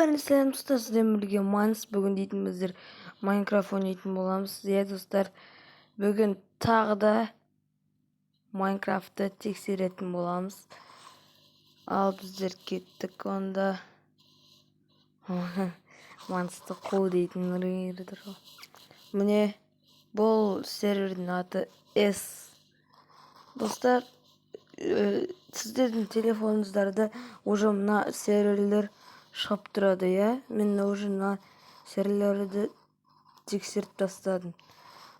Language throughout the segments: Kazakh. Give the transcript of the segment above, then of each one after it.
Сәлем достар, сіздермен бірге Майнс бүгін дейтініміздер Майнкрафт ойнайтын боламыз. Иә достар, бүгін тағы да Майнкрафтты тексеретін боламыз. Ал біздер кеттік онда. Майнсты қол дейтін рейдер. Міне бұл сервердің аты S. Достар, сіздердің телефоныңыздарда уже мына серверлер шығып тұрады, иә? Мен уже мына серверлерді тексеріп тастадым.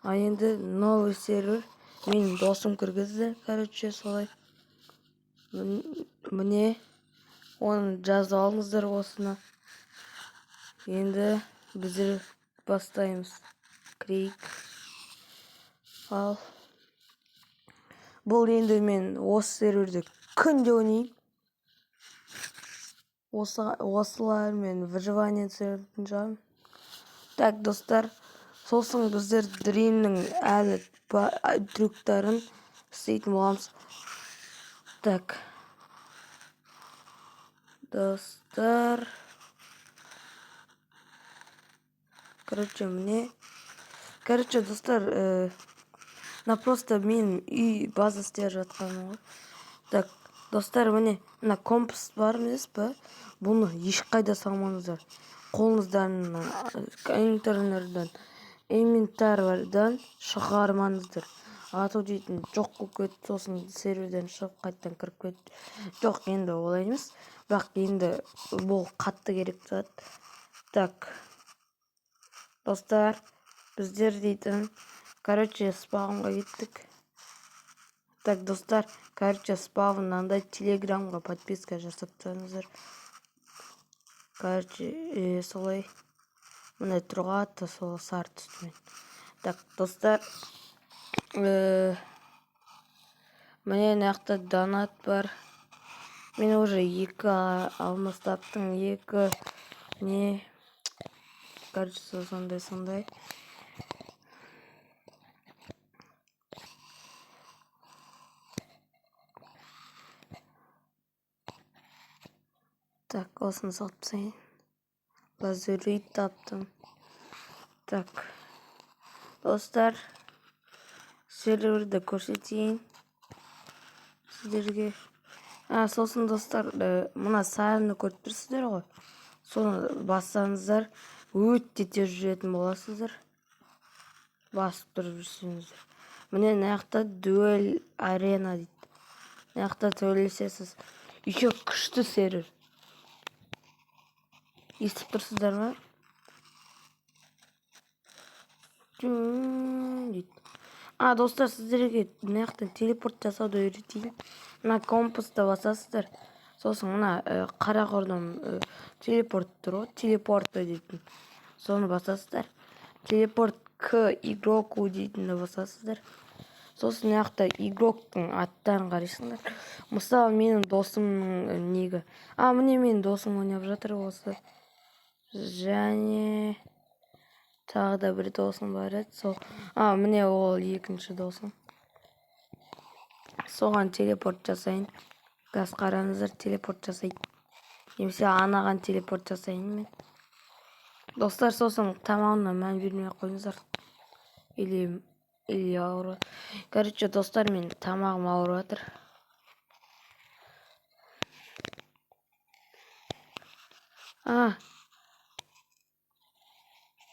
А енді новый сервер менің досым кіргізді, короче, солай. Міне оны жазып алыңыздар осыны. Енді біздер бастаймыз. Крейг. Ал бұл енді мен осы серверді күнде ойнаймын. Осылар мен выживание серверін жағым. Так, достар, сосын біздер Dream'нің әлі трюктарын істейтін боламыз. Так, достар, короче, достар, на просто мен үй база істеп жатқаным ғой. Так, достар, міне мына компас бар емес пе? Бұны ешқайда салмаңыздар. Қолыңыздарынан инвентарьдан шығармаңыздар. Ату дейтін жоқ болып кетті, сосын серверден шығып қайттан кіріп кетті. Жоқ, енді олай емес. Бірақ енді бұл қатты керек зат. Так, достар, біздер дейтін короче спавнға кеттік. Так, достар, короче спавннан телеграмға подписка жасап тұрыңыздар. Короче, солай міне тұрғаты сол сары түсімен. Так, достар, міне нақта донат бар. Мен уже 2 алмас таптың, 2 не, короче, сондай. Так, осыны салып тастайын. Лазурит таптым. Так, достар, серверді көрсетейін сіздерге. Сосын достар, мына сарыны көріп тұрсыздар ғой. Соны бассаңыздар, өте тез жүретін боласыздар. Басып тұрып жүрсеңіздер. Міне нақта дуэль арена дейді. Нақта төрлесесіз. Еще күшті сервер. Естіп тұрсыздар ма? Достар, сіздерге нақтан телепорт жасауды үйретейін. Мына компасты басасыздар. Сосын мына қара құрдым телепорт тұр ғой, телепорты дейтін. Соны басасыздар. Телепорт к игроку дейтінді басасыздар. Сосын нақта игроктың аттарын қарайсыңдар. Мысалы, менің досымның негі. Міне менің досым ойнап жатыр осы. Және тағы да бір досым бар еді. Міне ол екінші досым. Соған телепорт жасайын. Газ қараңыздар, телепорт жасайын. Немесе анаған телепорт жасайын мен. Достар, сосын тамағына мән бермей қойыңыздар. Или ауыр. Короче, достар, мен тамағым ауыр жатыр.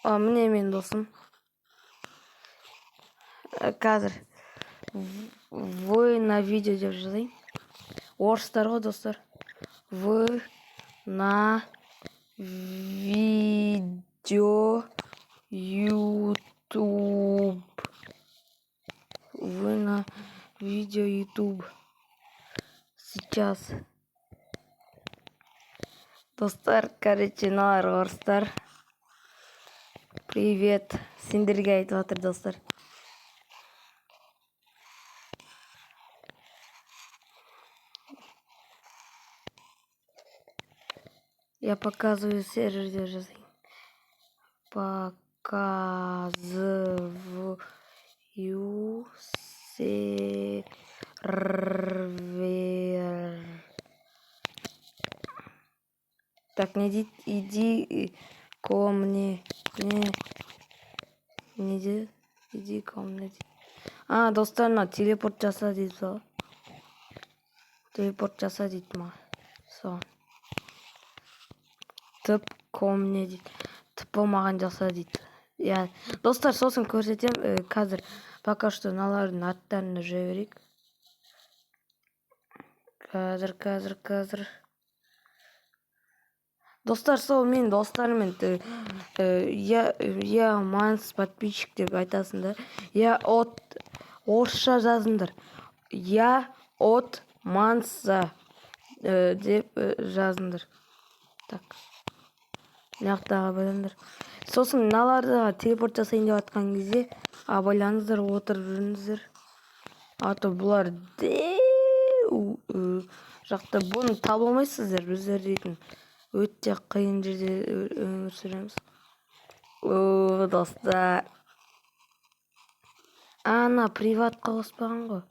Міне мен досым. Қазір вы на видео деп жазайын. Орыстар ғой, достар. Вы на видео YouTube. Вы на видео YouTube. Сейчас. Достар, короче, орыстар. Привет. Сендерге айтып жатыр, достар. Я показываю сервер, жазайын. Показываю сервер. Так, не дейді? Иди ко мне. Не дейді? Иди ко мне дейді. Достарына телепорт жаса дейді сол. Телепорт жаса дейді ма. Сол. Тып ко мне дейді. Тіпі маған жаса дейді. Я достар, сосын көрсетем. Қазір пока что мыналардың аттарын жүре берейік. Қазір. Достар, сол мен достарымен я манс подписчик деп айтасың да. Я от орысша жазыңдар. Я от манса деп жазыңдар. Так. Мынаяқтағы біліңдер. Сосын мыналарға телепорт жасайын деп атқан кезде абайлаңыздар, отырып жүріңіздер. Аты бұлар жақта бұны таба алмайсыздар. Біздер дейтін өте қиын жерде өмір сүреміз. Достар. Ана приватқа қоспаған ғой.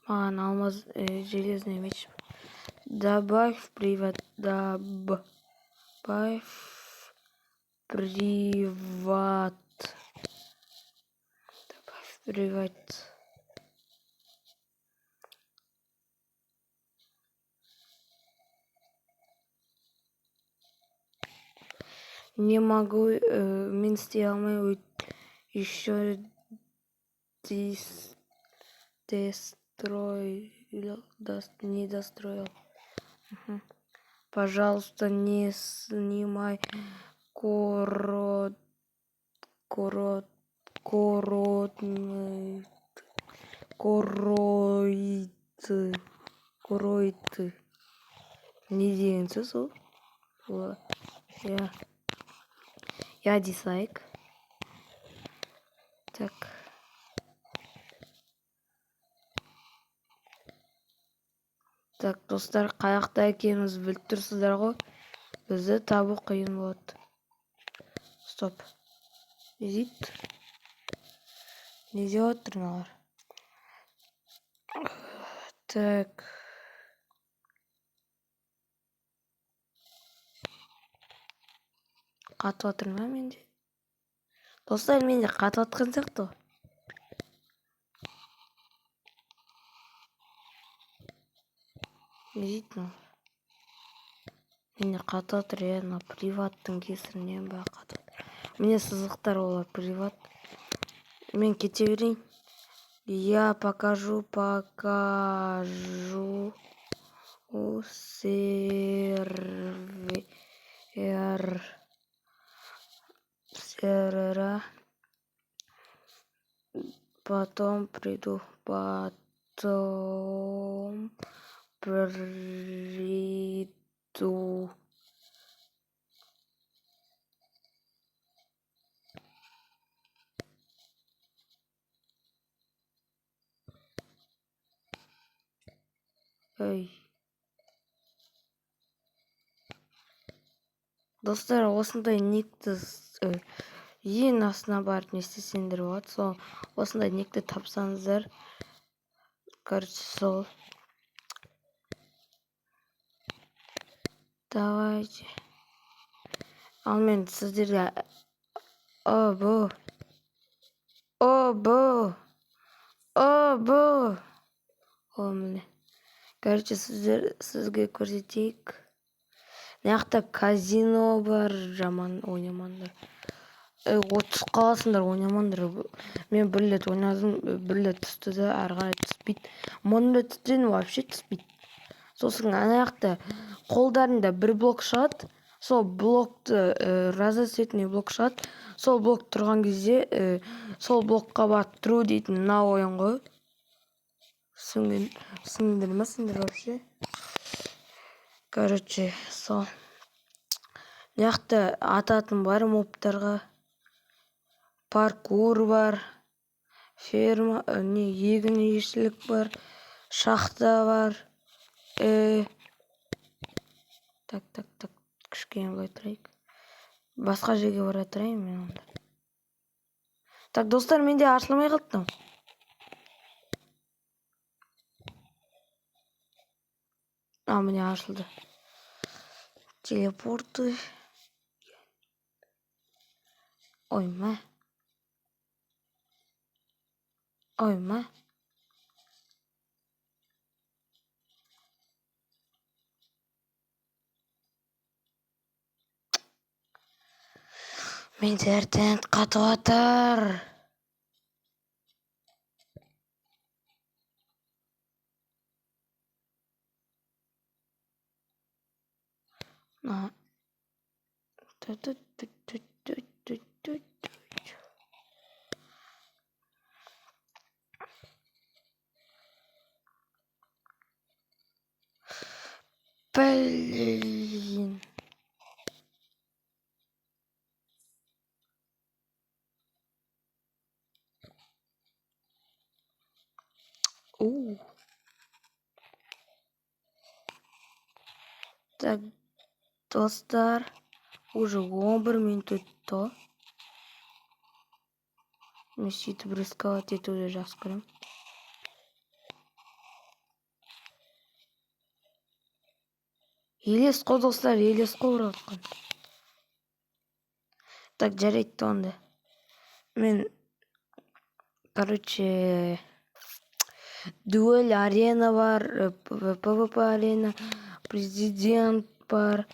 Маған алмаз железный меч. Добавь приват. Добавь приват. Не могу, мен істей алмай еще не достроил. Пожалуйста, не снимай короид. Не деген сөз ол? Я дизлайк. Так. Так, достар, қаяқта екеніміз біліп тұрсыздар ғой. Бізді табу қиын болады. Стоп. Не дейді? Не деп отыр мыналар? Так. Қатып отыр ма менде? Достар, менде қатып отқан сияқты ғой. Не дейді мыналар? Менде қатып отыр, мына приваттың кесірінен бе қатып отыр. Міне сызықтар олар приват. Мен кете берейін. Я покажу сервера. Потом приду. Ой. Достар, осындай никті ең астына барып не істесеңдер болады. Сол осындай никті тапсаңыздар. Короче, сол. Давайте. Ал мен сіздерге О, міне. Короче, сізге көрсетейік. Мынаяқта казино бар, жаман ойнамаңдар. 30 қаласыңдар, ойнамаңдар. Мен бір рет ойнадым, бір рет түсті де, ары қарай түспейді. Мың рет түстен вообще түспейді. Сосын мынаяқта қолдарында бір блок шығады. Сол блокты разноцветный блок шығады. Сол блок тұрған кезде сол блокқа барып тұру дейтін мына ойын ғой. Түсіндірмесіңдер вообще. Короче, сол. Мыняқта ататын бар мобтарға. Паркур бар. Ферма, егін егіншілік бар. Шахта бар. Так. Кішкене былай тұрайық. Басқа жерге бара тұрайын мен онда. Так, достар, менде ашылмай қалды. Міне ашылды. Телепорты. Ойма. Мен интернет қатып жатыр. Блин. Так, достар, уже 11 минут өтті. Мен сөйтіп рисковать етуді жақсы көремін. Елес қой достар, елес қой ұратқан. Так, жарайды онда. Мен, короче, дуэль арена бар, PvP арена, президент бар,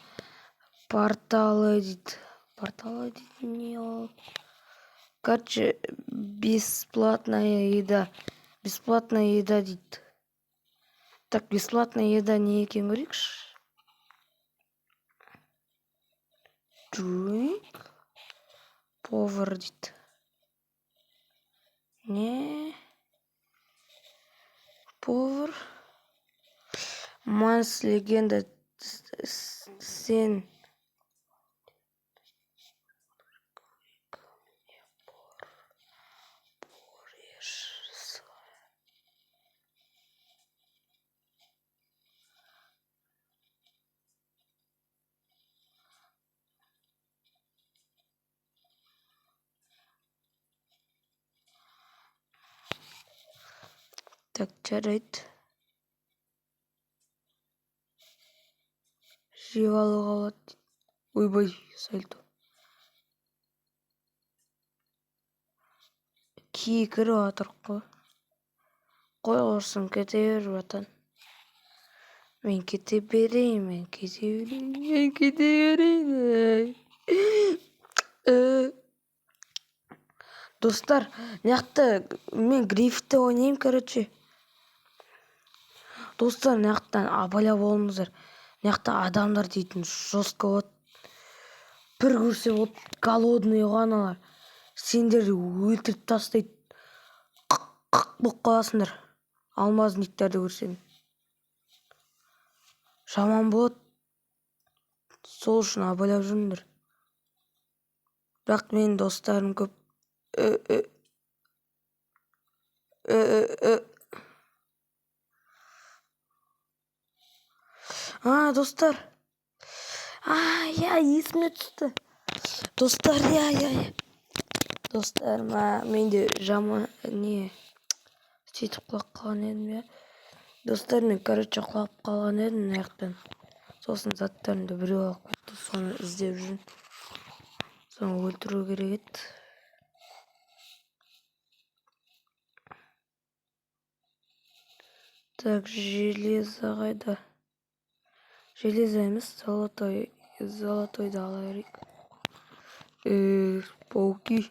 порталы дейді. Порталы дейді не ол? Короче, бесплатная еда. Бесплатная еда дейді. Так, бесплатная еда не екен көрейікші. Drink. Повар дейді. Не. Повар. Манс легенда. Сен. Так, жарайды. Жеп алуға болады. Ойбай, сальто. Кие кіріп жатыр қой. Қой құрсын, кете беріп жатан. Мен кете берейін. Достар, мынақты мен грифті ойнаймын, короче. Достар, мынақтан абайла болыңыздар. Мынақты адамдар дейтін жестко болады. Бір көрсе вот голодный ғаналар. Сендерді өлтіріп тастайды. Қық болып қаласыңдар. Алмаз никтерді көрсең. Жаман болады. Сол үшін абайлап жүріңдер. Бірақ менің достарым көп. Достар. Есіме түсті. Достар, Достар, менде жаман не сөйтіп құлап қалған едім, Достар, мен, короче, құлап қалған едім мынаяқтан. Сосын заттарымды біреу алып кетті, соны іздеп жүрмін. Соны өлтіру керек еді. Так, железо қайда? Железо емес, золотойды ала берейік. Пауки.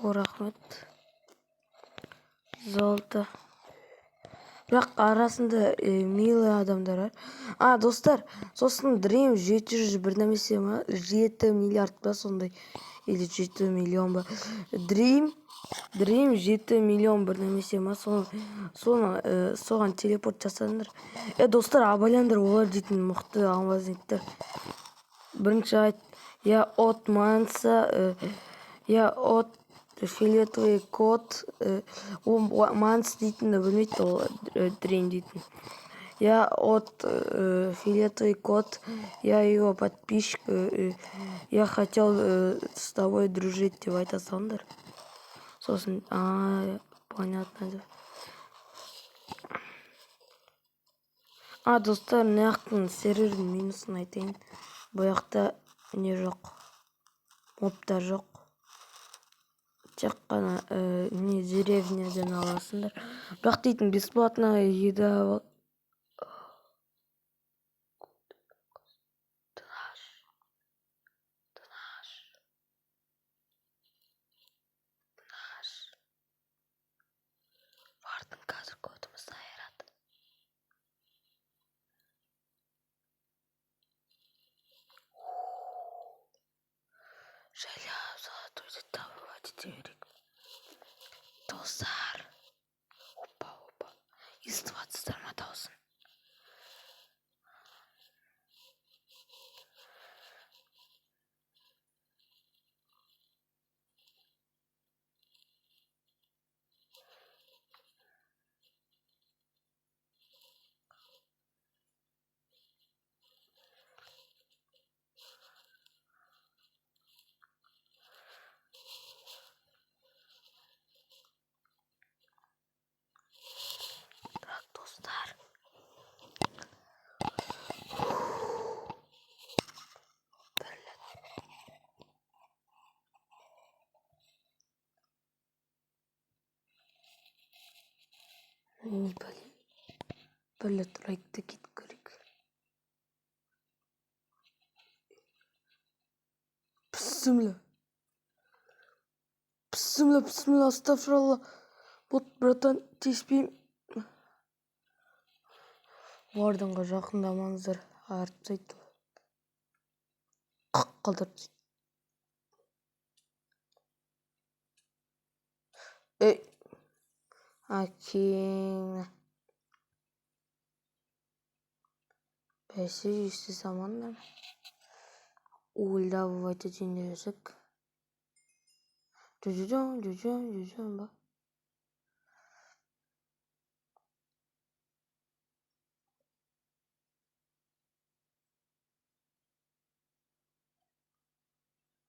Рахмет. Золото. Бірақ арасында милый адамдар бар. Достар, сосын Дрим 700 бір нәрсе ма? 7 миллиард ба сондай? Или 7 миллион ба? Дрим 7 миллион бір нәрсе ма? Соған телепорт жасадыңдар. Достар, абайлаңдар, олар дейтін мықты алмазниктер. Бірінші айт, я от манса, я от фиолетовый кот, ол манс дейтінді білмейді, ол дрейн дейтін. Я от фиолетовый кот, я его подписчик, я хотел с тобой дружить деп айтасыңдар. Сосын, понятно деп. Достар, мына жақтың сервердің минусын айтайын. Бұл жақта не жоқ, мобтар жоқ. Тек қана не деревнядан аласыңдар. Бірақ дейтін бесплатная еда. Вардың қазір көтімізді айырады. Жайлап золотойды добывать ете берейік. Достар. Опа. Естіп жатсыздар ма дауысын? Так, достар. Не білейм. Бірлі тұрайықта кетіп көрейік. Бісміллә, астағфиралла. Вот, братан, тиіспейм. Вардынға жақындамаңыздар, ағарып тастайды. Қалдырып тастайды. Акин. Бәсе жүйісі замандар. Уылдабывать етейін десек. Жүжен ба.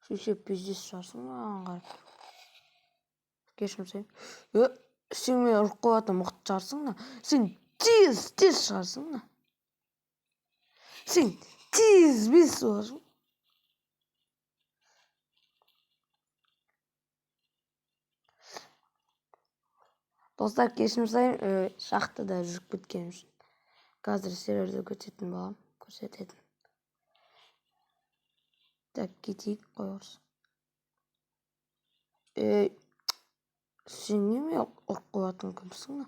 Сөйтіп пиздес шығарсың маған қарап. Кешірім сұраймын. Сен мені ұрып қоятын мықты шығарсың да. Сен тез шығарсың да. Сен тез бес шығарсың. Достар, кешірім сұраймын, шахтада жүріп кеткенім үшін. Қазір серверді көтетін болам, көрсететін. Так, кетейік қойғырсын. Сен неме ұрып қоятын кімсің да?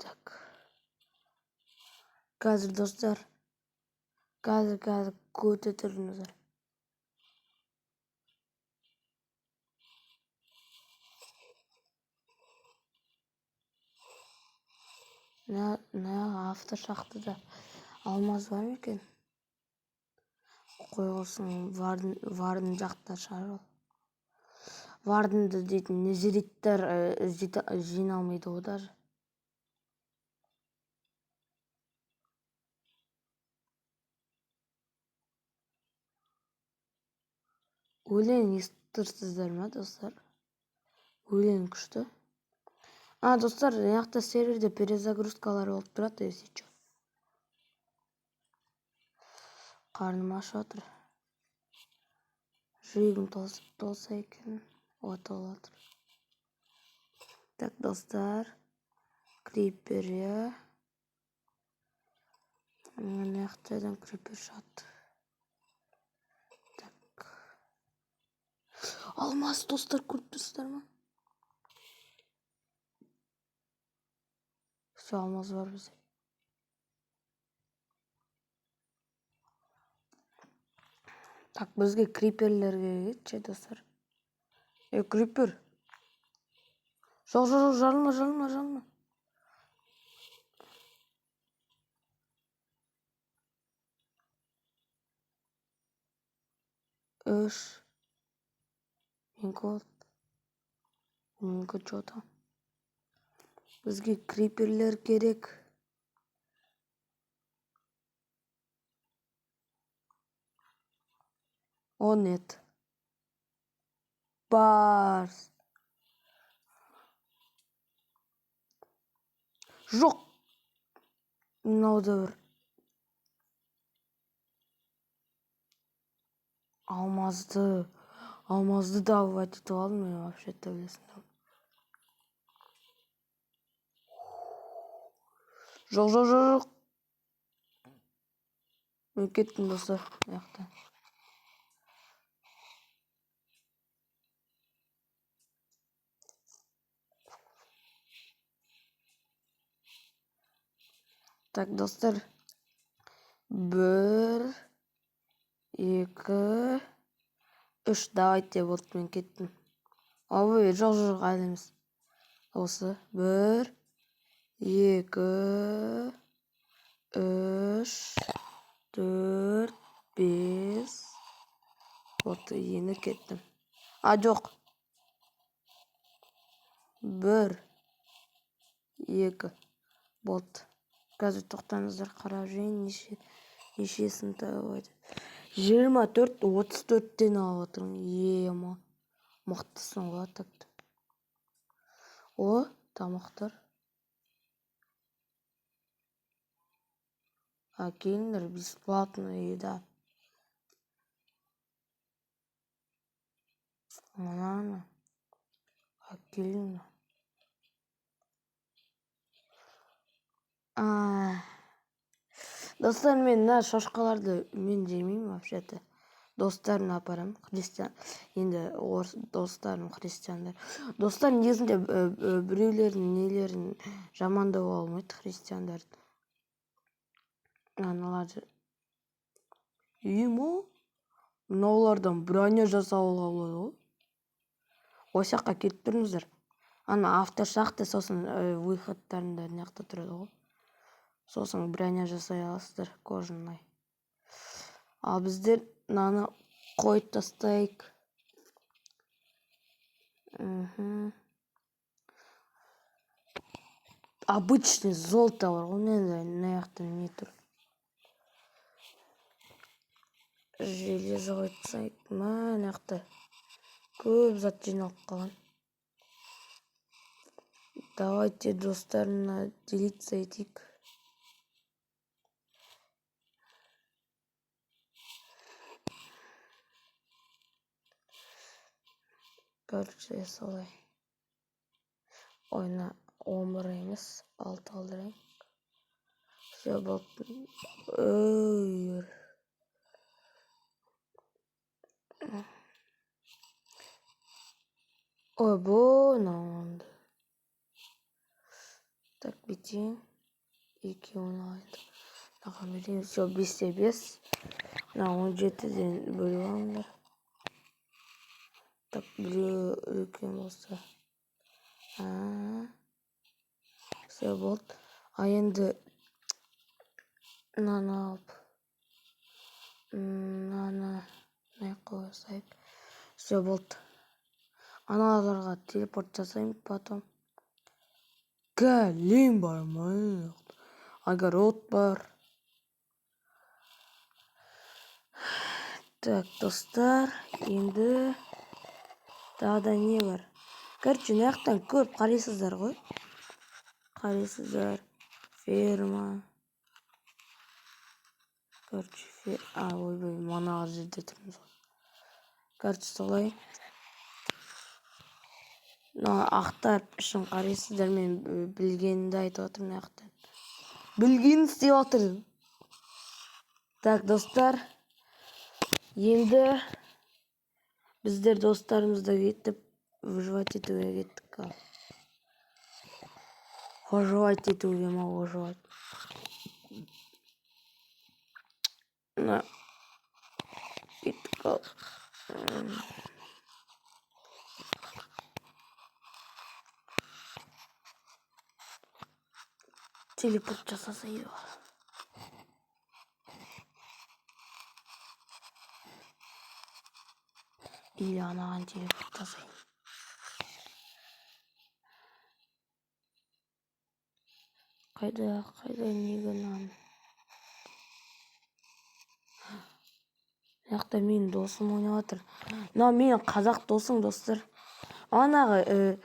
Так. Қазір достар. Қазір көте тұрыңыздар. Автор шахтада алмаз бар ма екен? Қойғырсын, вардың жақта шығар ол. Вардынды дейтін незериттер жиналмайды о даже. Өлең естірсіздер ма, достар? Өлең күшті. Достар, яқта серверде перезагрузкалар болып тұрады, если что. Қарным ашып отыр. Жүрегім толса екен. Толатыр. Так, достар. Крипер, я. Мына жақтадан крипер шығады. Так. Алмаз, достар, көріп тұрсыздар ма? Все, алмаз бар бізде. Так, бізге криперлерге кетші, достар. Крипер. Жоқ, жарылма. Мен код. Что-то. Бізге криперлер керек. О, нет. Барс. Жоқ. Мынауды бір алмазды добывать етіп алдым мен вообще-то, білесің. Жоқ. Мен кеттім достар. Яқта. Так, достар. 1, 2, 3. Давайте, вот мен кеттім. Ой, жоқ, әлі емес. Осы. 1, 2, 3, 4, 5. Вот, енді кеттім. Жоқ. 1, 2. Вот. Қазір тоқтаңыздар, қарап жүрейін, нешесін табады. 24, 34-тен алып отырмын. Ема. Мықтысың ғой, тапты. О, тамақтар. Келіңдер, бесплатная еда. Мынаны. Келіңдер. Достар, мен шошқаларды мен жемеймін вообще-то. Достарына апарам, христиан. Енді достарым христиандар. Достар, негізінде біреулердің нелерін жамандауға болмайды, христиандарды. Аналарды. Емо? Мынаулардан броня жасауға болады ғой. Осы жаққа кетіп тұрыңыздар. Автошахта, сосын выходтарында неқта тұрады ғой. Сосын броня жасай аласыздар, кожаный. Ал біздер мынаны қойып тастайық. Обычный золото бар ғой, мына жақта не тұр. Железо қойсайық. Мына жақта көп зат жиналып қалған. Давайте достарына делиться етейік. Короче, солай. Ойна 11 емес, 6 алдырайын. Все болды. Ой, бұны. Так, бітейін. 2 алайын. Наған берейін. Все, 5-те 5. 17-ден бөліп алыңдар. Так, біреу үлкен болса. Все болды. Енді мынаны алып. Мынаны қойсайық. Все болды. Аналарға телепорт жасайым потом. Кәлем бар ма? Огород бар. Так, достар, енді тағы не бар? Короче, мынаяқтан көп қарайсыздар ғой. Қарайсыздар. Ферма. Короче, ойбай, мана жерде тұрмыз ғой. Короче, солай. Ақтар үшін қарайсыздар, мен білгенімді айтып отырмын ақтан. Білгенін істеп отырмын. Так, достар, енді біздер достарымызда кетіп выживать етуге кеттік. Выживать етуге ма, выживать. Кеттік ал. Телепорт жасасайды. Или анаған телепорт жасайын. Қайда негенан? Жақта менің досым ойнап жатыр. Мына менің қазақ досым, достар. Анағы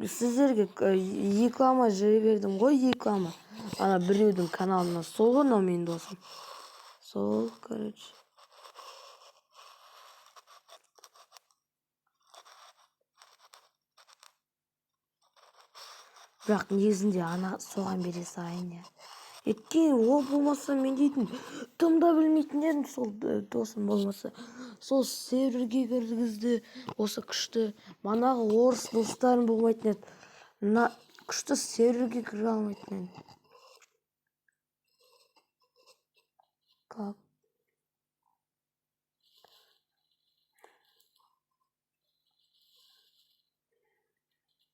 сіздерге реклама жібере бердім ғой, реклама. Ана біреудің каналына. Сол ғой мынау менің досым. Сол, короче. Бірақ негізінде ана соған бере салайын я. Өйткені ол болмаса мен дейтін тым да білмейтін едім, сол досым болмаса. Сол серверге кіргізді, осы күшті. Манағы орыс достарым болмайтын еді. Мына күшті серверге кіре алмайтын едім. Как?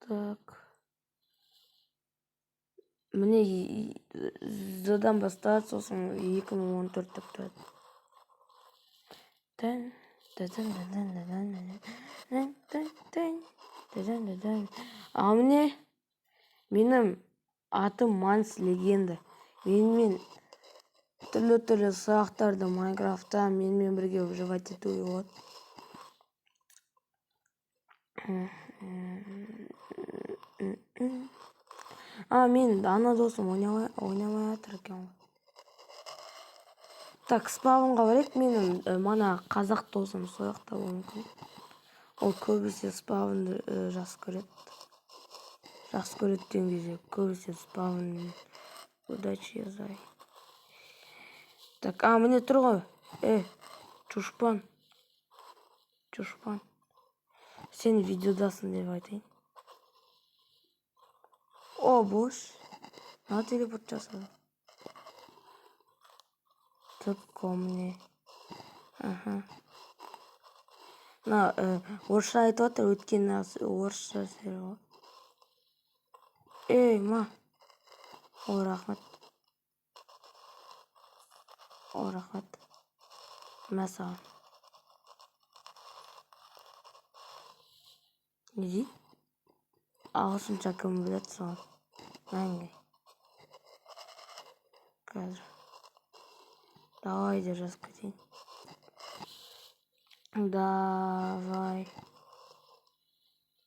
Так. Міне зодан басталады, сосын 2014 деп тұрады. А міне менің атым Манс Легенда. Менімен түрлі сұрақтарды Майнкрафтта менімен бірге выживать етуге болады. Мен ана досым ойнамай жатыр екен ғой. Так, спавнға барайық. Менің мана қазақ досым сол жақта болуы мүмкін. Ол көбісі спавнды жақсы көреді. Жақсы көреді деген кезде көбісі спавн удачи жазай. Так, міне тұр ғой. Чушпан. Сен видеодасың деп айтайын. О, бош. На телепорт жасады. Так, комне. Мына орысша айтып жатыр, өткен орысша сериал. Ма. О, рахмет. Мәсаған. Не дейді? Ағылшынша кім біледі соған? Мәңгі. Қазір. Давай деп жазып кетейін. Давай.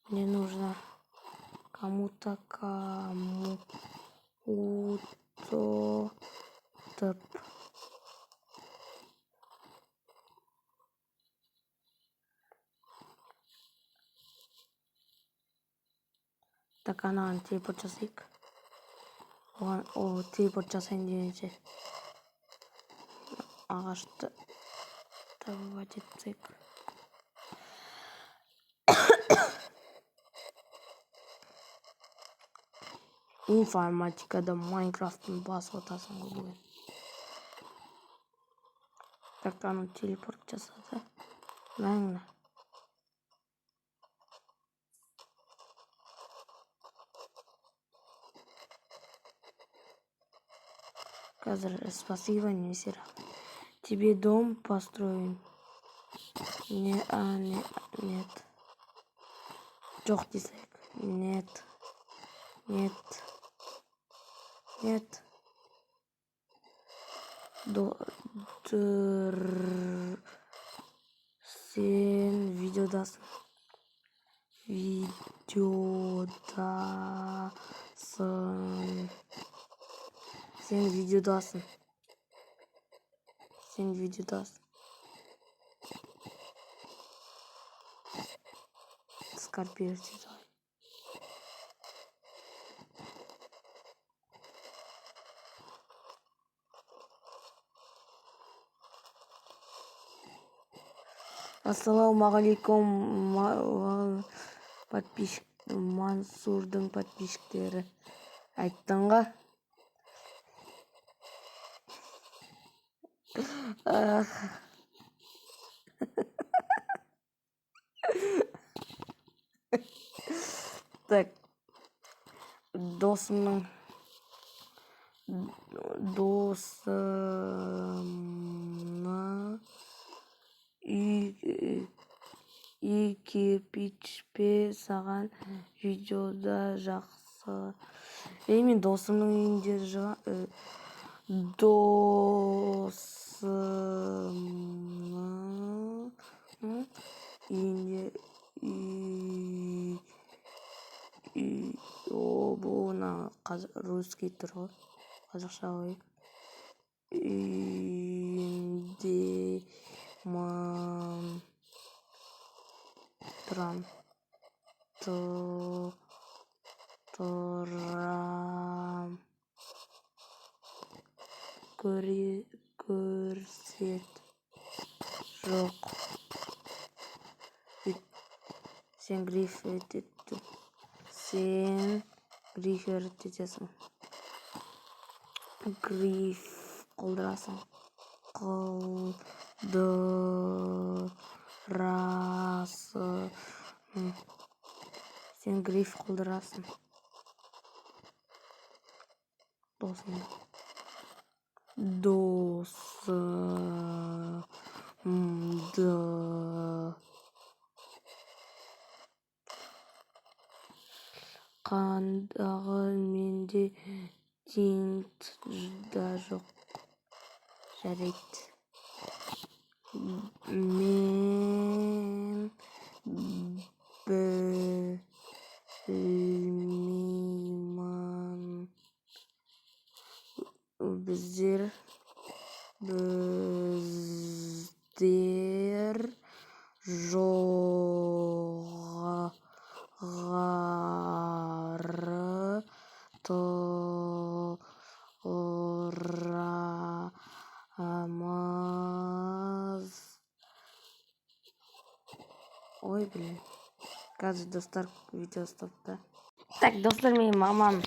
Мне нужно кому-то тып. Так, анаған телепорт жасайық. О, телепорт жасайын дегенше ағашты табывать етсек. Информатикада Майнкрафттың басып отасың ғой бүгін. Так, аны телепорт жасады. Мәңгі. Қазір спасибо, немесе тебе дом построим. Нет. Жоқ десек. Нет. Сен видеодасың. Сен видеодасың. Скорпируйте. Ассалаумағалейкум, Мансурдың подписчиктері. Айттыңға? Так, досымның үй кирпичпе саған видеода жақсы Мен досымның үйінде досымның үйінде буына русский тұр ғой, қазақша қойып. Үйінде тұрам. Көрсет. Жоқ. Сен гриф етесің. Гриф қолдырасың. Сен гриф қолдырасың. Досыңды. Қандағы менде тинт да жоқ. Жарайды. Мен білмеймін. Біздер жоғары тұрамыз. Ой, блин. Қазір достар видео стопта. Так, достар, менің мамам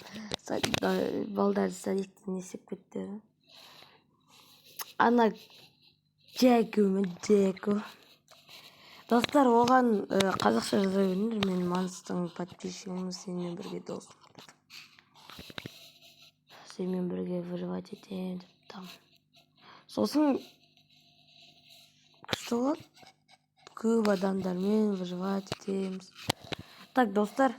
балдарды садиктен есеп кетті. Ана Джеку. Достар, оған қазақша жаза беріңдер. Мен Манстың подписчигімін, сенімен бірге дос. Сенімен бірге выживать етем деп там. Сосын күшті болады. Көп адамдармен выживать етеміз. Так, достар,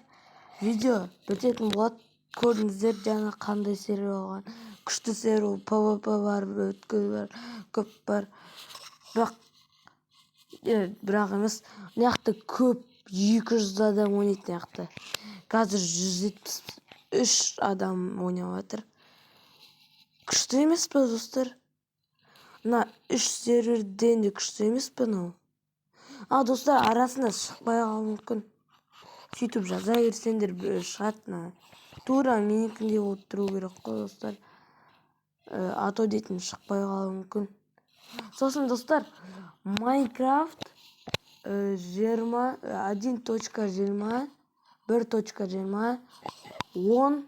видео бітетін болады. Көрдіңіздер жаңа қандай серия болған. Күшті серия, PvP бар, өткіз бар, көп бар. Бірақ емес, неяқты көп 200 адам ойнайды неяқты. Қазір 173 адам ойнап жатыр. Күшті емес пе, достар? Мына 3 серверден де күшті емес пе мынау? Достар, арасында шықпай қалуы мүмкін. Сөйтіп жаза берсеңдер шығады. Тура менікіндей болып тұру керек қой, достар. То дейтін шықпай қалуы мүмкін. Сосын, достар, Майнкрафт 1.20, 1.20, 10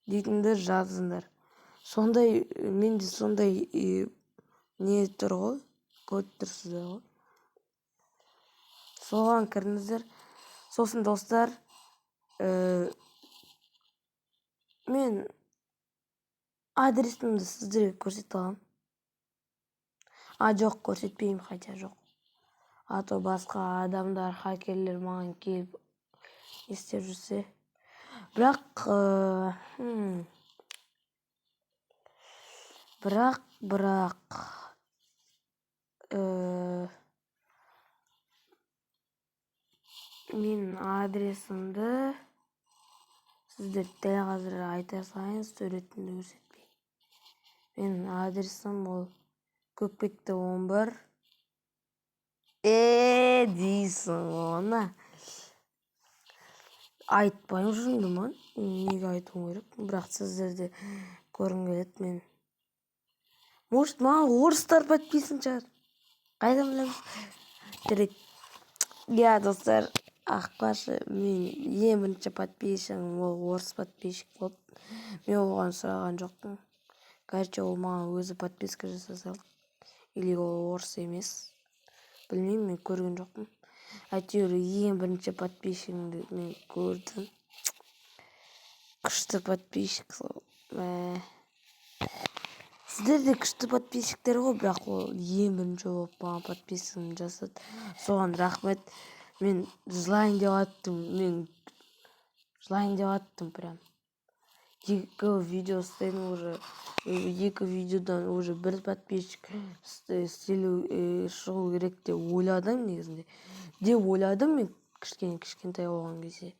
дейтіндер жазыңдар. Сондай, менде сондай не тұр ғой, код тұрсыздар ғой. Соған кіріңіздер. Сосын, достар, мен адресімді сіздерге көрсете аламын. Жоқ, көрсетпеймін, хотя жоқ. То басқа адамдар, хакерлер маған келіп істеп жүрсе. Бірақ мен адресімді сіздер дәл қазір айта салайын, суретімді көрсетпей. Мен адресім ол Көкпекті 11. Дейсің оны. Айтпайым жүрінді ма? Неге айтуым керек? Бірақ сіздерде көрін келеді мен. Может, маған орыстар подписан шығар. Қайдан білеміз? Достар, ақпашы, мен ең бірінші подписчигім ол орыс подписчик болды. Мен оған сұраған жоқпын. Короче, ол маған өзі подписка жасаса. Или ол орыс емес. Білмеймін, мен көрген жоқпын. Әйтеуір ең бірінші подписчигімді мен көрдім. Күшті подписчик сол. Сіздерде күшті подписчиктер ғой, бірақ ол ең бірінші болып маған подписканы жасады. Соған рахмет. Мен жылайын деп аттым прям. екі видео істедім уже. Екі видеодан уже бір подписчик шығу керек деп ойладым негізінде. Мен кішкентай болған кезде.